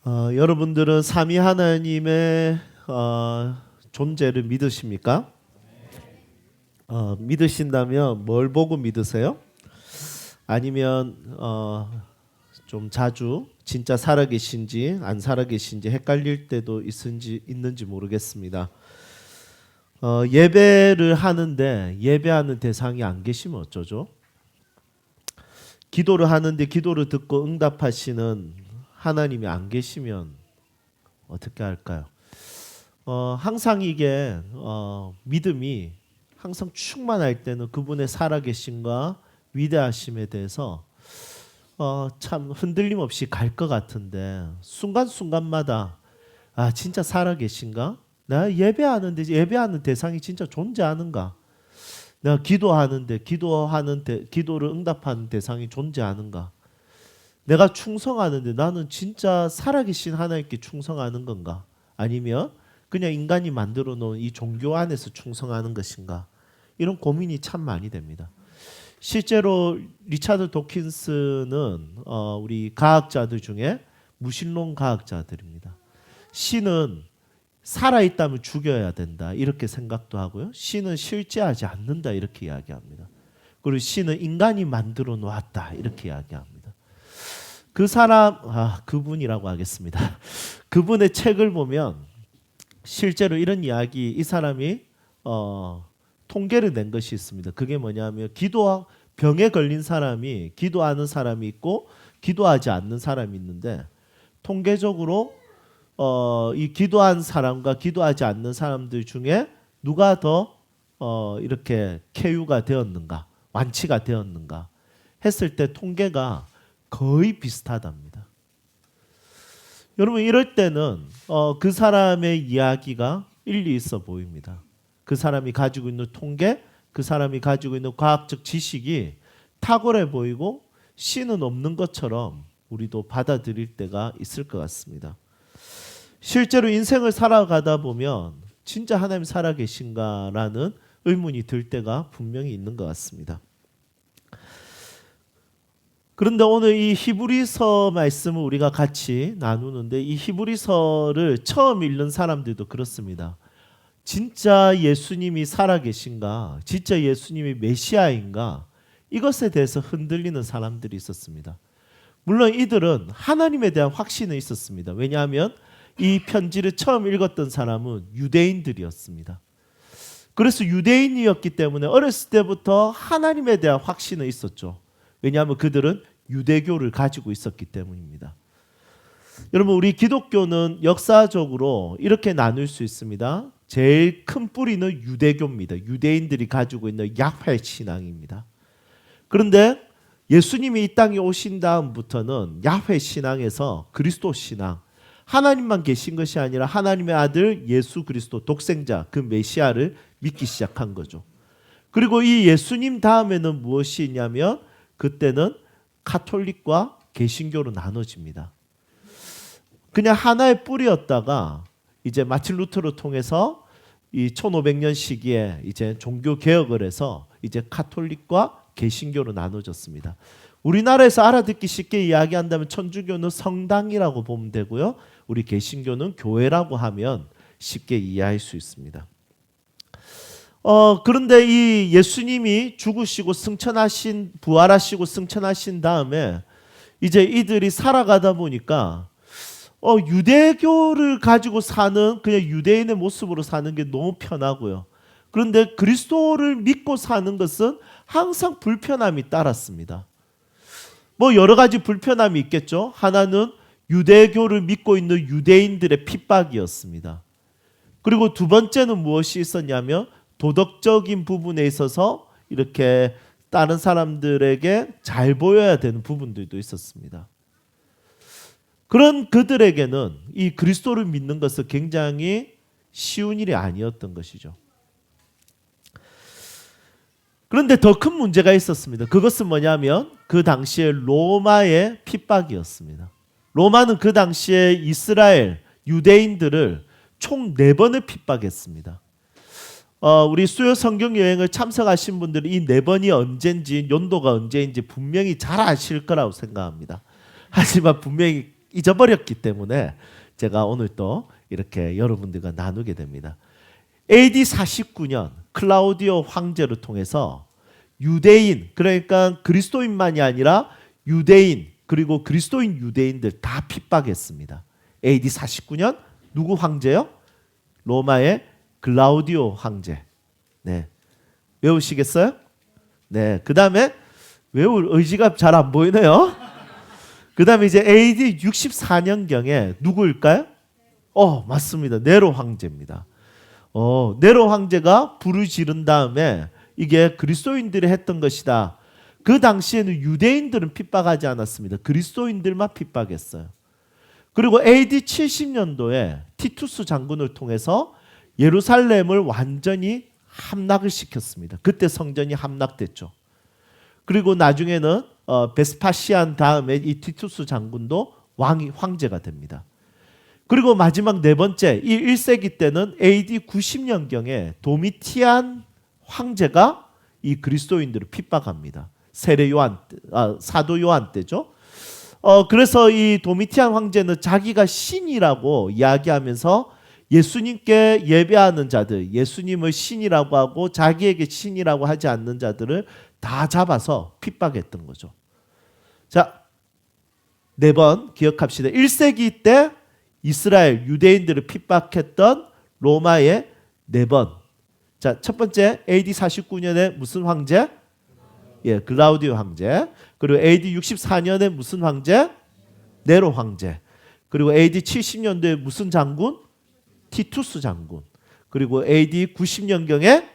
여러분들은 삼위 하나님의 존재를 믿으십니까? 믿으신다면 뭘 보고 믿으세요? 아니면 좀 자주 진짜 살아계신지 안 살아계신지 헷갈릴 때도 있는지 모르겠습니다. 예배를 하는데 예배하는 대상이 안 계시면 어쩌죠? 기도를 하는데 기도를 듣고 응답하시는 하나님이 안 계시면 어떻게 할까요? 항상 이게 믿음이 항상 충만할 때는 그분의 살아계심과 위대하심에 대해서 참 흔들림 없이 갈 것 같은데 순간순간마다 진짜 살아계신가? 내가 예배하는 대상이 진짜 존재하는가? 내가 기도하는데 기도를 응답하는 대상이 존재하는가? 내가 충성하는데 나는 진짜 살아계신 하나님께 충성하는 건가? 아니면 그냥 인간이 만들어 놓은 이 종교 안에서 충성하는 것인가? 이런 고민이 참 많이 됩니다. 실제로 리차드 도킨스는 우리 과학자들 중에 무신론 과학자들입니다. 신은 살아있다면 죽여야 된다 이렇게 생각도 하고요. 신은 실제하지 않는다 이렇게 이야기합니다. 그리고 신은 인간이 만들어 놓았다 이렇게 이야기합니다. 그 사람 그분이라고 하겠습니다. 그분의 책을 보면 실제로 이런 이야기 이 사람이 통계를 낸 것이 있습니다. 그게 뭐냐면 병에 걸린 사람이 기도하는 사람이 있고 기도하지 않는 사람이 있는데 통계적으로 이 기도한 사람과 기도하지 않는 사람들 중에 누가 더 이렇게 쾌유가 되었는가 완치가 되었는가 했을 때 통계가 거의 비슷하답니다. 여러분 이럴 때는 그 사람의 이야기가 일리 있어 보입니다. 그 사람이 가지고 있는 통계, 그 사람이 가지고 있는 과학적 지식이 탁월해 보이고 신은 없는 것처럼 우리도 받아들일 때가 있을 것 같습니다. 실제로 인생을 살아가다 보면 진짜 하나님 살아계신가라는 의문이 들 때가 분명히 있는 것 같습니다. 그런데 오늘 이 히브리서 말씀을 우리가 같이 나누는데 이 히브리서를 처음 읽는 사람들도 그렇습니다. 진짜 예수님이 살아계신가? 진짜 예수님이 메시아인가? 이것에 대해서 흔들리는 사람들이 있었습니다. 물론 이들은 하나님에 대한 확신은 있었습니다. 왜냐하면 이 편지를 처음 읽었던 사람은 유대인들이었습니다. 그래서 유대인이었기 때문에 어렸을 때부터 하나님에 대한 확신은 있었죠. 왜냐하면 그들은 유대교를 가지고 있었기 때문입니다. 여러분 우리 기독교는 역사적으로 이렇게 나눌 수 있습니다. 제일 큰 뿌리는 유대교입니다. 유대인들이 가지고 있는 야훼 신앙입니다. 그런데 예수님이 이 땅에 오신 다음부터는 야훼 신앙에서 그리스도 신앙, 하나님만 계신 것이 아니라 하나님의 아들 예수 그리스도 독생자 그 메시아를 믿기 시작한 거죠. 그리고 이 예수님 다음에는 무엇이 있냐면 그때는 가톨릭과 개신교로 나눠집니다. 그냥 하나의 뿌리였다가 이제 마틴 루터를 통해서 이 1500년 시기에 이제 종교 개혁을 해서 이제 가톨릭과 개신교로 나눠졌습니다. 우리나라에서 알아듣기 쉽게 이야기한다면 천주교는 성당이라고 보면 되고요. 우리 개신교는 교회라고 하면 쉽게 이해할 수 있습니다. 그런데 이 예수님이 죽으시고 부활하시고 승천하신 다음에 이제 이들이 살아가다 보니까 유대교를 가지고 사는 그냥 유대인의 모습으로 사는 게 너무 편하고요. 그런데 그리스도를 믿고 사는 것은 항상 불편함이 따랐습니다. 뭐 여러 가지 불편함이 있겠죠. 하나는 유대교를 믿고 있는 유대인들의 핍박이었습니다. 그리고 두 번째는 무엇이 있었냐면 도덕적인 부분에 있어서 이렇게 다른 사람들에게 잘 보여야 되는 부분들도 있었습니다. 그런 그들에게는 이 그리스도를 믿는 것은 굉장히 쉬운 일이 아니었던 것이죠. 그런데 더 큰 문제가 있었습니다. 그것은 뭐냐면 그 당시에 로마의 핍박이었습니다. 로마는 그 당시에 이스라엘 유대인들을 총 4번을 핍박했습니다. 우리 수요 성경 여행을 참석하신 분들은 이 4번이 언제인지 연도가 언제인지 분명히 잘 아실 거라고 생각합니다. 하지만 분명히 잊어버렸기 때문에 제가 오늘 또 이렇게 여러분들과 나누게 됩니다. AD 49년 클라우디오 황제를 통해서 유대인, 그러니까 그리스도인만이 아니라 유대인 그리고 그리스도인 유대인들 다 핍박했습니다. AD 49년 누구 황제요? 로마의 클라우디오 황제. 네, 외우시겠어요? 네, 그 다음에 외울 의지가 잘 안 보이네요. 그 다음에 이제 AD 64년경에 누구일까요? 맞습니다. 네로 황제입니다. 네로 황제가 불을 지른 다음에 이게 그리스도인들이 했던 것이다. 그 당시에는 유대인들은 핍박하지 않았습니다. 그리스도인들만 핍박했어요. 그리고 AD 70년도에 티투스 장군을 통해서 예루살렘을 완전히 함락을 시켰습니다. 그때 성전이 함락됐죠. 그리고 나중에는 베스파시안 다음에 이 티투스 장군도 황제가 됩니다. 그리고 마지막 네 번째, 이 1세기 때는 AD 90년경에 도미티안 황제가 이 그리스도인들을 핍박합니다. 사도 요한 때죠. 그래서 이 도미티안 황제는 자기가 신이라고 이야기하면서 예수님께 예배하는 자들, 예수님을 신이라고 하고 자기에게 신이라고 하지 않는 자들을 다 잡아서 핍박했던 거죠. 자, 네 번 기억합시다. 1세기 때 이스라엘 유대인들을 핍박했던 로마의 네 번. 자, 첫 번째 AD 49년에 무슨 황제? 예, 클라우디오 황제. 그리고 AD 64년에 무슨 황제? 네로 황제. 그리고 AD 70년도에 무슨 장군? 티투스 장군. 그리고 AD 90년경에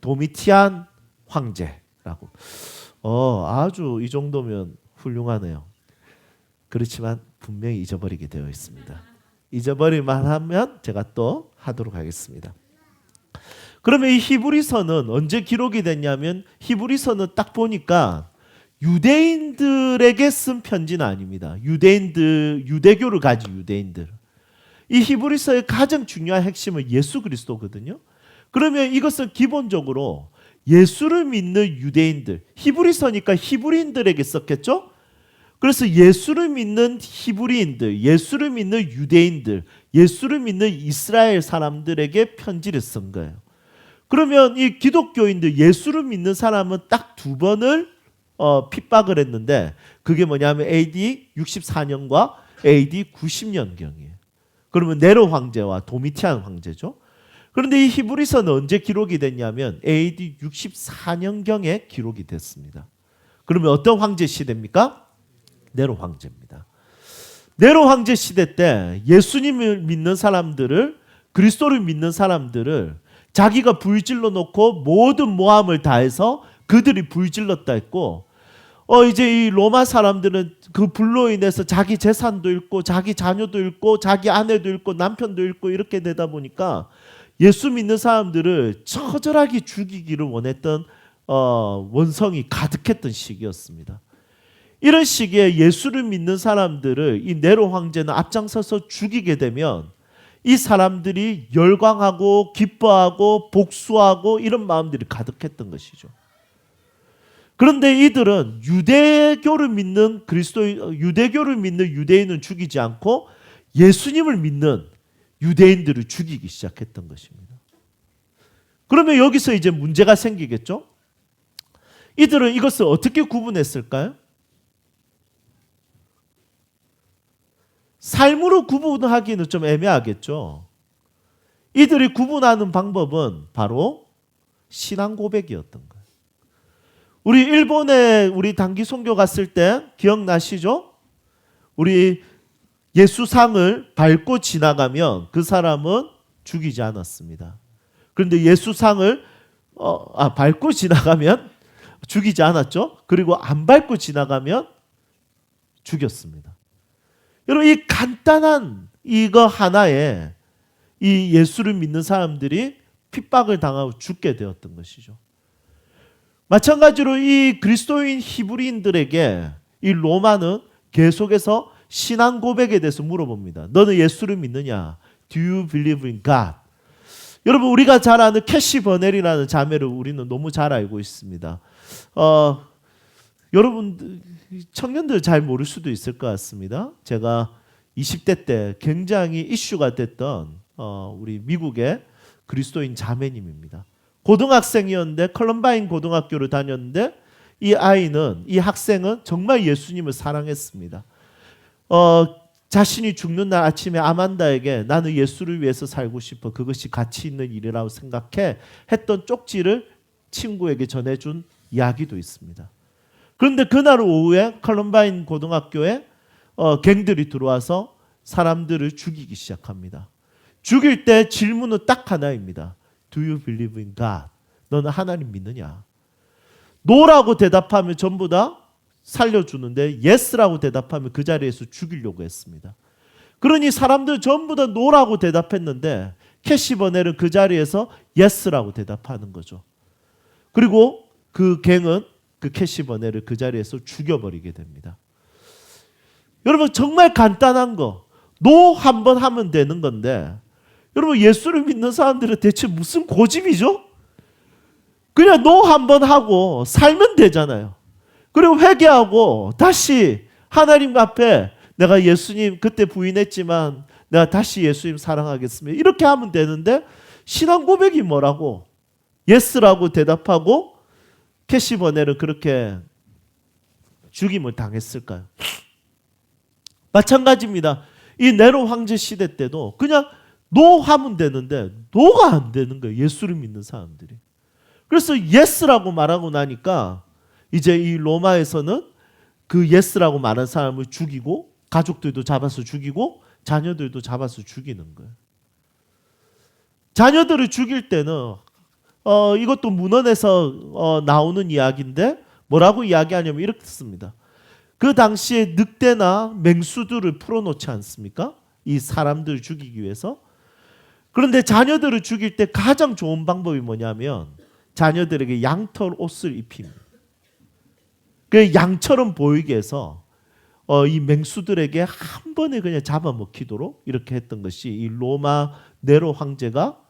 도미티안 황제라고. 아주 이 정도면 훌륭하네요. 그렇지만 분명히 잊어버리게 되어 있습니다. 잊어버릴만 하면 제가 또 하도록 하겠습니다. 그러면 이 히브리서는 언제 기록이 됐냐면 히브리서는 딱 보니까 유대인들에게 쓴 편지는 아닙니다. 유대교를 가진 유대인들. 이 히브리서의 가장 중요한 핵심은 예수 그리스도거든요. 그러면 이것은 기본적으로 예수를 믿는 유대인들, 히브리서니까 히브리인들에게 썼겠죠? 그래서 예수를 믿는 히브리인들, 예수를 믿는 유대인들, 예수를 믿는 이스라엘 사람들에게 편지를 쓴 거예요. 그러면 이 기독교인들, 예수를 믿는 사람은 딱 두 번을 핍박을 했는데 그게 뭐냐면 AD 64년과 AD 90년경이에요. 그러면 네로 황제와 도미티안 황제죠. 그런데 이 히브리서는 언제 기록이 됐냐면 AD 64년경에 기록이 됐습니다. 그러면 어떤 황제 시대입니까? 네로 황제입니다. 네로 황제 시대 때 예수님을 믿는 사람들을, 그리스도를 믿는 사람들을 자기가 불질러 놓고 모든 모함을 다해서 그들이 불질렀다 했고, 이제 이 로마 사람들은 그 불로 인해서 자기 재산도 잃고 자기 자녀도 잃고 자기 아내도 잃고 남편도 잃고 이렇게 되다 보니까 예수 믿는 사람들을 처절하게 죽이기를 원했던 원성이 가득했던 시기였습니다. 이런 시기에 예수를 믿는 사람들을 이 네로 황제는 앞장서서 죽이게 되면 이 사람들이 열광하고 기뻐하고 복수하고 이런 마음들이 가득했던 것이죠. 그런데 이들은 유대교를 믿는 유대교를 믿는 유대인은 죽이지 않고 예수님을 믿는 유대인들을 죽이기 시작했던 것입니다. 그러면 여기서 이제 문제가 생기겠죠? 이들은 이것을 어떻게 구분했을까요? 삶으로 구분하기는 좀 애매하겠죠. 이들이 구분하는 방법은 바로 신앙 고백이었던 거예요. 우리 일본에 우리 단기 선교 갔을 때 기억나시죠? 우리 예수상을 밟고 지나가면 그 사람은 죽이지 않았습니다. 그런데 예수상을 밟고 지나가면 죽이지 않았죠? 그리고 안 밟고 지나가면 죽였습니다. 여러분, 이 간단한 이거 하나에 이 예수를 믿는 사람들이 핍박을 당하고 죽게 되었던 것이죠. 마찬가지로 이 그리스도인 히브리인들에게 이 로마는 계속해서 신앙 고백에 대해서 물어봅니다. 너는 예수를 믿느냐? Do you believe in God? 여러분, 우리가 잘 아는 캐시 버넬이라는 자매를 우리는 너무 잘 알고 있습니다. 여러분 청년들 잘 모를 수도 있을 것 같습니다. 제가 20대 때 굉장히 이슈가 됐던 우리 미국의 그리스도인 자매님입니다. 고등학생이었는데 컬럼바인 고등학교를 다녔는데 이 학생은 정말 예수님을 사랑했습니다. 자신이 죽는 날 아침에 아만다에게 나는 예수를 위해서 살고 싶어. 그것이 가치 있는 일이라고 생각해 했던 쪽지를 친구에게 전해준 이야기도 있습니다. 그런데 그날 오후에 컬럼바인 고등학교에 갱들이 들어와서 사람들을 죽이기 시작합니다. 죽일 때 질문은 딱 하나입니다. Do you believe in God? 너는 하나님 믿느냐? No라고 대답하면 전부 다 살려주는데 Yes라고 대답하면 그 자리에서 죽이려고 했습니다. 그러니 사람들 전부 다 No라고 대답했는데 캐시 버넬은 그 자리에서 Yes라고 대답하는 거죠. 그리고 그 갱은 그 캐시 버넬을 그 자리에서 죽여버리게 됩니다. 여러분 정말 간단한 거 No 한번 하면 되는 건데 여러분 예수를 믿는 사람들은 대체 무슨 고집이죠? 그냥 No 한번 하고 살면 되잖아요. 그리고 회개하고 다시 하나님 앞에 내가 예수님 그때 부인했지만 내가 다시 예수님 사랑하겠습니다. 이렇게 하면 되는데 신앙 고백이 뭐라고? 예스라고 대답하고 캐시 버넬은 그렇게 죽임을 당했을까요? 마찬가지입니다. 이 네로 황제 시대 때도 그냥 노 하면 되는데 노가 안 되는 거예요. 예수를 믿는 사람들이. 그래서 예스라고 말하고 나니까 이제 이 로마에서는 그 예스라고 말한 사람을 죽이고 가족들도 잡아서 죽이고 자녀들도 잡아서 죽이는 거예요. 자녀들을 죽일 때는 이것도 문헌에서 나오는 이야기인데 뭐라고 이야기하냐면 이렇게 씁니다. 그 당시에 늑대나 맹수들을 풀어놓지 않습니까? 이 사람들을 죽이기 위해서. 그런데 자녀들을 죽일 때 가장 좋은 방법이 뭐냐면 자녀들에게 양털 옷을 입힙니다. 그 양처럼 보이게 해서 이 맹수들에게 한 번에 그냥 잡아먹히도록 이렇게 했던 것이 이 로마 네로 황제가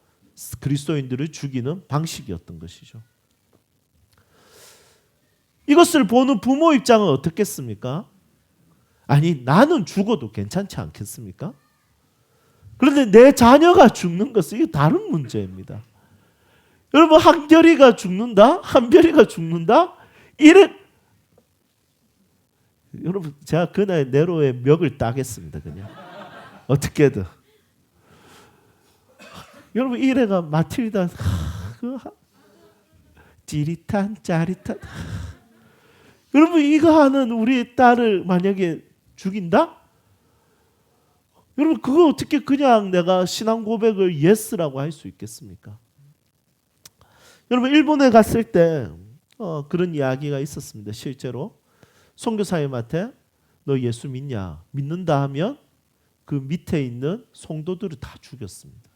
그리스도인들을 죽이는 방식이었던 것이죠. 이것을 보는 부모 입장은 어떻겠습니까? 아니 나는 죽어도 괜찮지 않겠습니까? 그런데 내 자녀가 죽는 것은 이게 다른 문제입니다. 여러분 한결이가 죽는다? 한별이가 죽는다? 여러분 제가 그날 네로의 멱을 따겠습니다. 그냥 어떻게든. 여러분 이래가 마틸다 찌릿한 짜릿한 여러분 이거 하는 우리 딸을 만약에 죽인다? 여러분 그거 어떻게 그냥 내가 신앙 고백을 예스라고 할 수 있겠습니까? 여러분 일본에 갔을 때 그런 이야기가 있었습니다. 실제로 선교사님한테 너 예수 믿냐? 믿는다 하면 그 밑에 있는 성도들을 다 죽였습니다.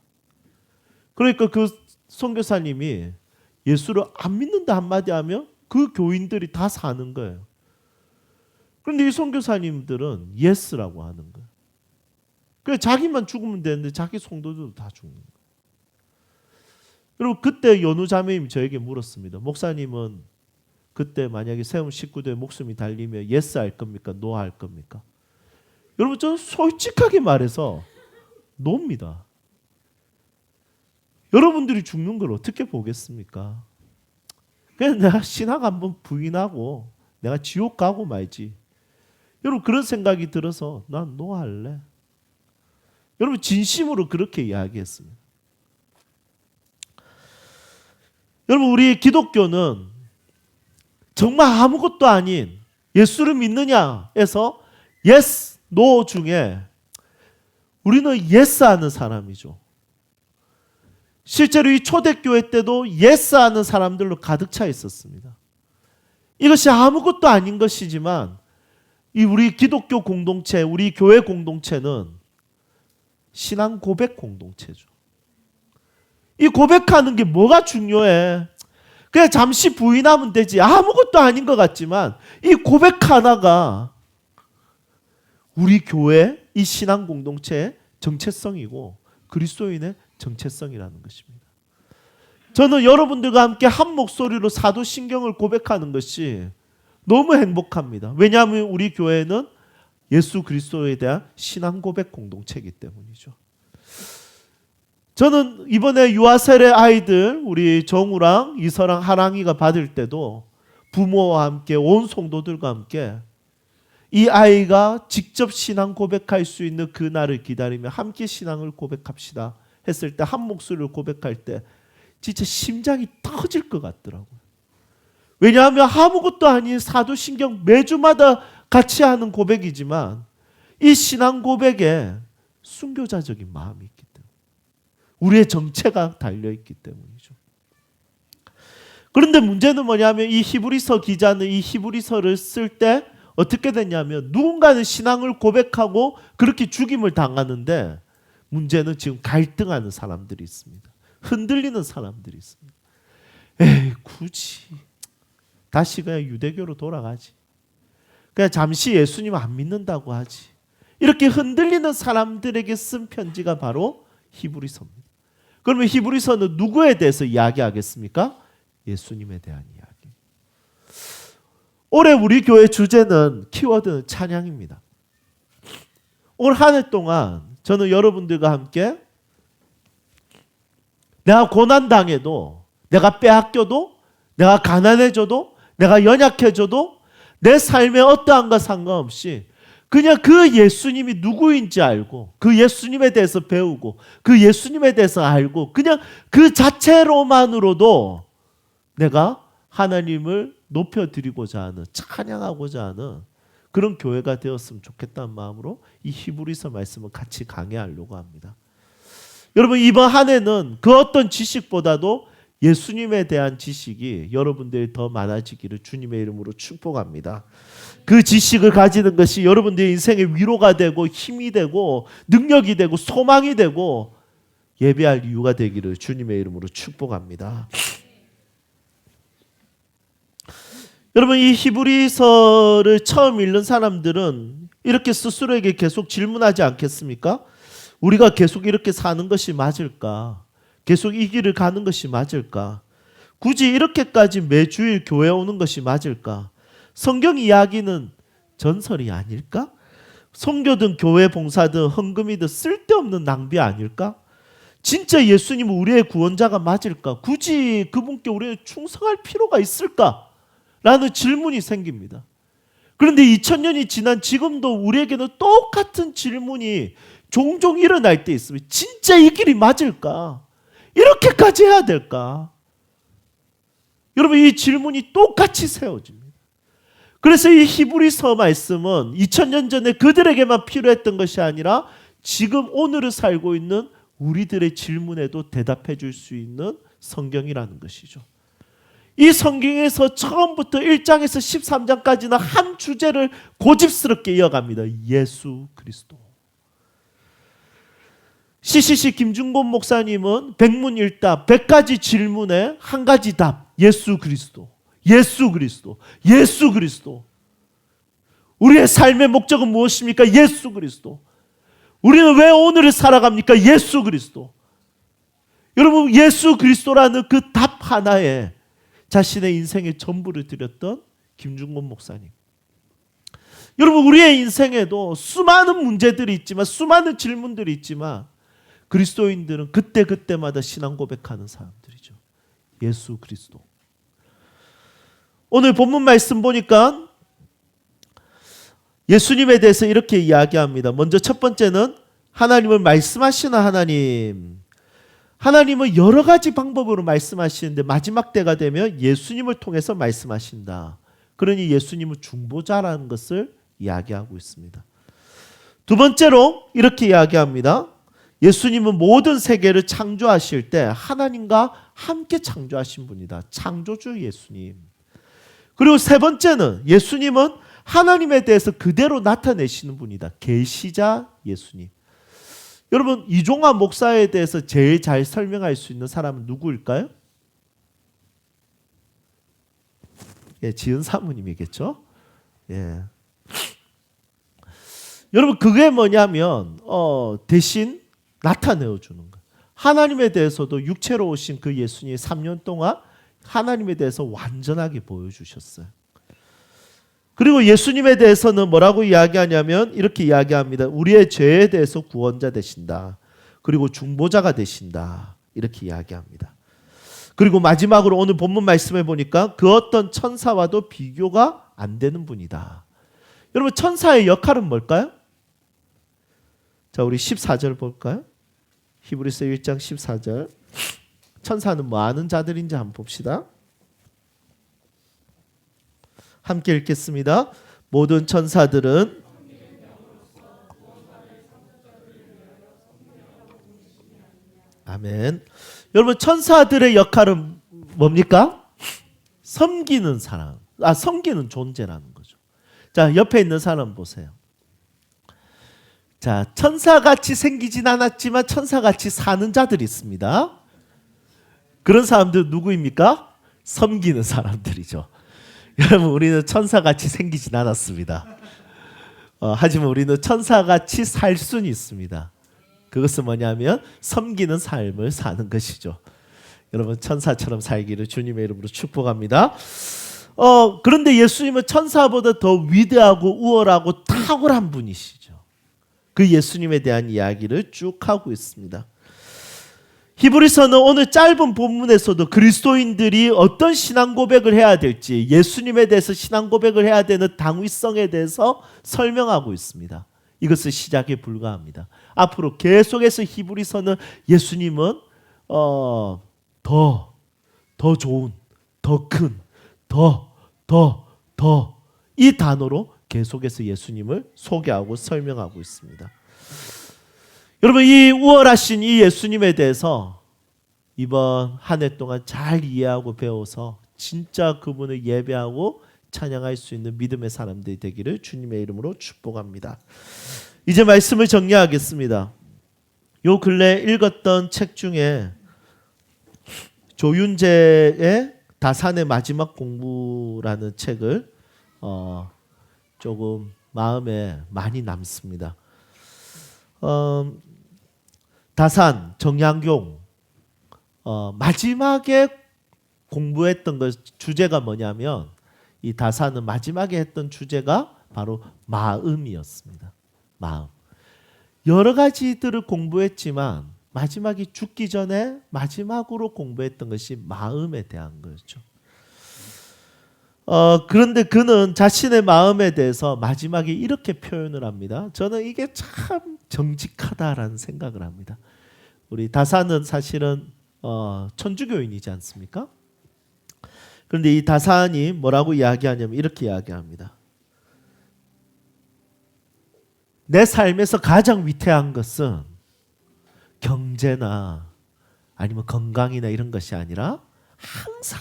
그러니까 그 선교사님이 예수를 안 믿는다 한마디 하면 그 교인들이 다 사는 거예요. 그런데 이 선교사님들은 예스라고 하는 거예요. 그래서 자기만 죽으면 되는데 자기 성도들도 다 죽는 거예요. 여러분 그때 연우 자매님이 저에게 물었습니다. 목사님은 그때 만약에 세움 식구들의 목숨이 달리면 예스 할 겁니까? 노 할 겁니까? 여러분 저는 솔직하게 말해서 노입니다. 여러분들이 죽는 걸 어떻게 보겠습니까? 그냥 내가 신앙 한번 부인하고 내가 지옥 가고 말지. 여러분 그런 생각이 들어서 난 노 할래. 여러분 진심으로 그렇게 이야기했습니다. 여러분 우리 기독교는 정말 아무것도 아닌 예수를 믿느냐에서 yes, no 중에 우리는 yes 하는 사람이죠. 실제로 이 초대교회 때도 yes 하는 사람들로 가득 차 있었습니다. 이것이 아무것도 아닌 것이지만 이 우리 기독교 공동체, 우리 교회 공동체는 신앙 고백 공동체죠. 이 고백하는 게 뭐가 중요해? 그냥 잠시 부인하면 되지. 아무것도 아닌 것 같지만 이 고백 하나가 우리 교회, 이 신앙 공동체의 정체성이고 그리스도인의 정체성이라는 것입니다. 저는 여러분들과 함께 한 목소리로 사도신경을 고백하는 것이 너무 행복합니다. 왜냐하면 우리 교회는 예수 그리스도에 대한 신앙 고백 공동체이기 때문이죠. 저는 이번에 유아세례 아이들 우리 정우랑 이서랑 하랑이가 받을 때도 부모와 함께 온 성도들과 함께 이 아이가 직접 신앙 고백할 수 있는 그날을 기다리며 함께 신앙을 고백합시다 했을 때 한 목소리를 고백할 때 진짜 심장이 터질 것 같더라고요. 왜냐하면 아무것도 아닌 사도신경 매주마다 같이 하는 고백이지만 이 신앙 고백에 순교자적인 마음이 있기 때문에 우리의 정체가 달려있기 때문이죠. 그런데 문제는 뭐냐면 이 히브리서 기자는 이 히브리서를 쓸 때 어떻게 됐냐면 누군가는 신앙을 고백하고 그렇게 죽임을 당하는데 문제는 지금 갈등하는 사람들이 있습니다. 흔들리는 사람들이 있습니다. 에이 굳이 다시 그냥 유대교로 돌아가지. 그냥 잠시 예수님 안 믿는다고 하지. 이렇게 흔들리는 사람들에게 쓴 편지가 바로 히브리서입니다. 그러면 히브리서는 누구에 대해서 이야기하겠습니까? 예수님에 대한 이야기. 올해 우리 교회 주제는 키워드는 찬양입니다. 올 한 해 동안 저는 여러분들과 함께 내가 고난당해도 내가 빼앗겨도 내가 가난해져도 내가 연약해져도 내 삶에 어떠한가 상관없이 그냥 그 예수님이 누구인지 알고 그 예수님에 대해서 배우고 그 예수님에 대해서 알고 그냥 그 자체로만으로도 내가 하나님을 높여드리고자 하는 찬양하고자 하는 그런 교회가 되었으면 좋겠다는 마음으로 이 히브리서 말씀을 같이 강해하려고 합니다. 여러분 이번 한 해는 그 어떤 지식보다도 예수님에 대한 지식이 여러분들이 더 많아지기를 주님의 이름으로 축복합니다. 그 지식을 가지는 것이 여러분들의 인생의 위로가 되고 힘이 되고 능력이 되고 소망이 되고 예배할 이유가 되기를 주님의 이름으로 축복합니다. 여러분 이 히브리서를 처음 읽는 사람들은 이렇게 스스로에게 계속 질문하지 않겠습니까? 우리가 계속 이렇게 사는 것이 맞을까? 계속 이 길을 가는 것이 맞을까? 굳이 이렇게까지 매주일 교회 오는 것이 맞을까? 성경 이야기는 전설이 아닐까? 선교든 교회 봉사든 헌금이든 쓸데없는 낭비 아닐까? 진짜 예수님은 우리의 구원자가 맞을까? 굳이 그분께 우리는 충성할 필요가 있을까? 라는 질문이 생깁니다. 그런데 2000년이 지난 지금도 우리에게는 똑같은 질문이 종종 일어날 때 있습니다. 진짜 이 길이 맞을까? 이렇게까지 해야 될까? 여러분 이 질문이 똑같이 세워집니다. 그래서 이 히브리서 말씀은 2000년 전에 그들에게만 필요했던 것이 아니라 지금 오늘을 살고 있는 우리들의 질문에도 대답해 줄 수 있는 성경이라는 것이죠. 이 성경에서 처음부터 1장에서 13장까지는 한 주제를 고집스럽게 이어갑니다. 예수 그리스도. CCC 김중곤 목사님은 백문일답 100가지 질문에 한 가지 답. 예수 그리스도. 예수 그리스도. 예수 그리스도. 우리의 삶의 목적은 무엇입니까? 예수 그리스도. 우리는 왜 오늘을 살아갑니까? 예수 그리스도. 여러분 예수 그리스도라는 그 답 하나에 자신의 인생의 전부를 드렸던 김중곤 목사님. 여러분 우리의 인생에도 수많은 문제들이 있지만 수많은 질문들이 있지만 그리스도인들은 그때그때마다 신앙 고백하는 사람들이죠. 예수 그리스도. 오늘 본문 말씀 보니까 예수님에 대해서 이렇게 이야기합니다. 먼저 첫 번째는 하나님을 말씀하시는 하나님. 하나님은 여러 가지 방법으로 말씀하시는데 마지막 때가 되면 예수님을 통해서 말씀하신다. 그러니 예수님은 중보자라는 것을 이야기하고 있습니다. 두 번째로 이렇게 이야기합니다. 예수님은 모든 세계를 창조하실 때 하나님과 함께 창조하신 분이다. 창조주 예수님. 그리고 세 번째는 예수님은 하나님에 대해서 그대로 나타내시는 분이다. 계시자 예수님. 여러분 이종화 목사에 대해서 제일 잘 설명할 수 있는 사람은 누구일까요? 예, 지은 사모님이겠죠. 예. 여러분 그게 뭐냐면 대신 나타내어 주는 거예요. 하나님에 대해서도 육체로 오신 그 예수님이 3년 동안 하나님에 대해서 완전하게 보여주셨어요. 그리고 예수님에 대해서는 뭐라고 이야기하냐면 이렇게 이야기합니다. 우리의 죄에 대해서 구원자 되신다. 그리고 중보자가 되신다. 이렇게 이야기합니다. 그리고 마지막으로 오늘 본문 말씀에 보니까 그 어떤 천사와도 비교가 안 되는 분이다. 여러분 천사의 역할은 뭘까요? 자, 우리 14절 볼까요? 히브리서 1장 14절. 천사는 뭐 하는 자들인지 한번 봅시다. 함께 읽겠습니다. 모든 천사들은 아멘. 여러분 천사들의 역할은 뭡니까? 섬기는 사람, 섬기는 존재라는 거죠. 자, 옆에 있는 사람 보세요. 자, 천사같이 생기진 않았지만 천사같이 사는 자들이 있습니다. 그런 사람들 누구입니까? 섬기는 사람들이죠. 여러분 우리는 천사같이 생기진 않았습니다. 하지만 우리는 천사같이 살 수는 있습니다. 그것은 뭐냐면 섬기는 삶을 사는 것이죠. 여러분 천사처럼 살기를 주님의 이름으로 축복합니다. 그런데 예수님은 천사보다 더 위대하고 우월하고 탁월한 분이시죠. 그 예수님에 대한 이야기를 쭉 하고 있습니다. 히브리서는 오늘 짧은 본문에서도 그리스도인들이 어떤 신앙 고백을 해야 될지, 예수님에 대해서 신앙 고백을 해야 되는 당위성에 대해서 설명하고 있습니다. 이것은 시작에 불과합니다. 앞으로 계속해서 히브리서는 예수님은 더 좋은, 더 큰, 더 이 단어로 계속해서 예수님을 소개하고 설명하고 있습니다. 여러분 이 우월하신 이 예수님에 대해서 이번 한 해 동안 잘 이해하고 배워서 진짜 그분을 예배하고 찬양할 수 있는 믿음의 사람들이 되기를 주님의 이름으로 축복합니다. 이제 말씀을 정리하겠습니다. 요 근래 읽었던 책 중에 조윤재의 다산의 마지막 공부라는 책을 조금 마음에 많이 남습니다. 다산 정약용 마지막에 공부했던 것 주제가 뭐냐면 이 다산은 마지막에 했던 주제가 바로 마음이었습니다. 마음. 여러 가지들을 공부했지만 마지막에 죽기 전에 마지막으로 공부했던 것이 마음에 대한 거죠. 그런데 그는 자신의 마음에 대해서 마지막에 이렇게 표현을 합니다. 저는 이게 참 정직하다라는 생각을 합니다. 우리 다산은 사실은 천주교인이지 않습니까? 그런데 이 다산이 뭐라고 이야기하냐면 이렇게 이야기합니다. 내 삶에서 가장 위태한 것은 경제나 아니면 건강이나 이런 것이 아니라 항상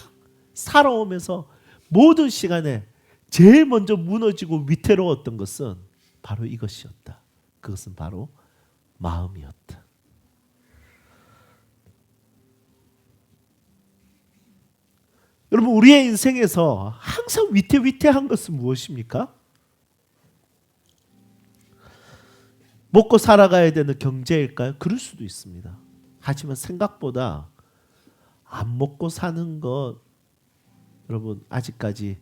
살아오면서 모든 시간에 제일 먼저 무너지고 위태로웠던 것은 바로 이것이었다. 그것은 바로 마음이었다. 여러분 우리의 인생에서 항상 위태한 것은 무엇입니까? 먹고 살아가야 되는 경제일까요? 그럴 수도 있습니다. 하지만 생각보다 안 먹고 사는 것 여러분 아직까지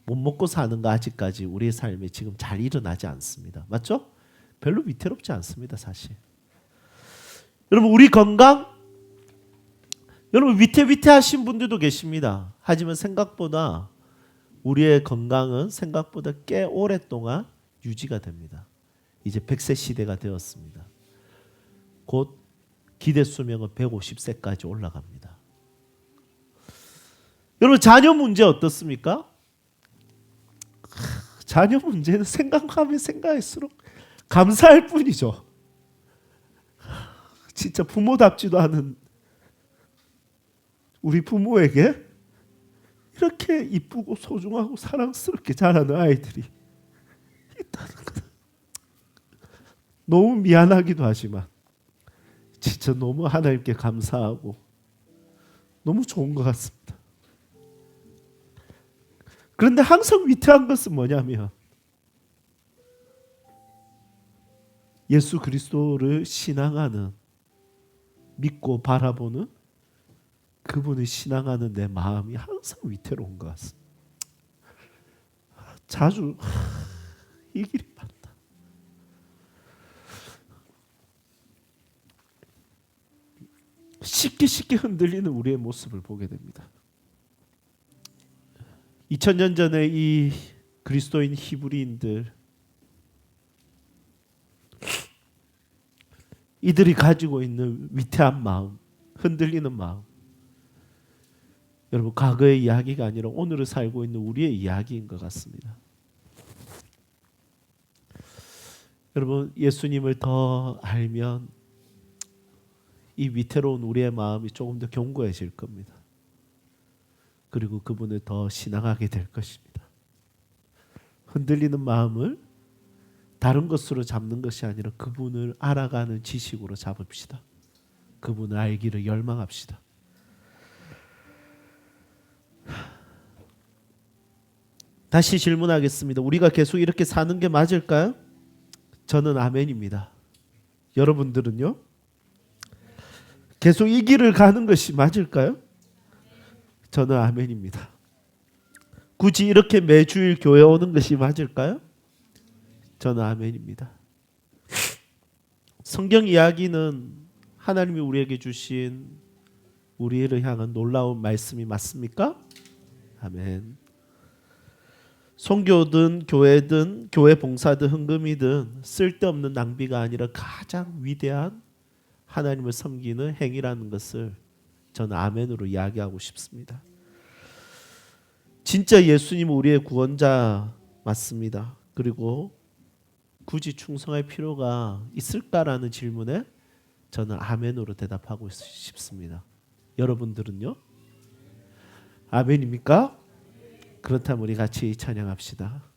못 먹고 사는 거 아직까지 우리의 삶에 지금 잘 일어나지 않습니다. 맞죠? 별로 위태롭지 않습니다. 사실. 여러분 우리 건강 여러분 위태하신 분들도 계십니다. 하지만 생각보다 우리의 건강은 생각보다 꽤 오랫동안 유지가 됩니다. 이제 100세 시대가 되었습니다. 곧 기대 수명은 150세까지 올라갑니다. 여러분 자녀 문제 어떻습니까? 자녀 문제는 생각하면 생각할수록 감사할 뿐이죠. 진짜 부모답지도 않은 우리 부모에게 이렇게 이쁘고 소중하고 사랑스럽게 자라는 아이들이 있다는 것. 너무 미안하기도 하지만 진짜 너무 하나님께 감사하고 너무 좋은 것 같습니다. 그런데 항상 위태한 것은 뭐냐면 예수 그리스도를 신앙하는 믿고 바라보는 그분을 신앙하는 내 마음이 항상 위태로운 것 같습니다. 자주 이 길이 맞다. 쉽게 흔들리는 우리의 모습을 보게 됩니다. 2000년 전에 이 그리스도인 히브리인들, 이들이 가지고 있는 위태한 마음, 흔들리는 마음, 여러분 과거의 이야기가 아니라 오늘을 살고 있는 우리의 이야기인 것 같습니다. 여러분 예수님을 더 알면 이 위태로운 우리의 마음이 조금 더 견고해질 겁니다. 그리고 그분을 더 신앙하게 될 것입니다. 흔들리는 마음을 다른 것으로 잡는 것이 아니라 그분을 알아가는 지식으로 잡읍시다. 그분을 알기를 열망합시다. 다시 질문하겠습니다. 우리가 계속 이렇게 사는 게 맞을까요? 저는 아멘입니다. 여러분들은요? 계속 이 길을 가는 것이 맞을까요? 저는 아멘입니다. 굳이 이렇게 매주일 교회 오는 것이 맞을까요? 저는 아멘입니다. 성경 이야기는 하나님이 우리에게 주신 우리를 향한 놀라운 말씀이 맞습니까? 아멘. 선교든 교회든 교회 봉사든 헌금이든 쓸데없는 낭비가 아니라 가장 위대한 하나님을 섬기는 행위라는 것을 저는 아멘으로 이야기하고 싶습니다. 진짜 예수님은 우리의 구원자 맞습니다. 그리고 굳이 충성할 필요가 있을까라는 질문에 저는 아멘으로 대답하고 싶습니다. 여러분들은요? 아멘입니까? 그렇다면 우리 같이 찬양합시다.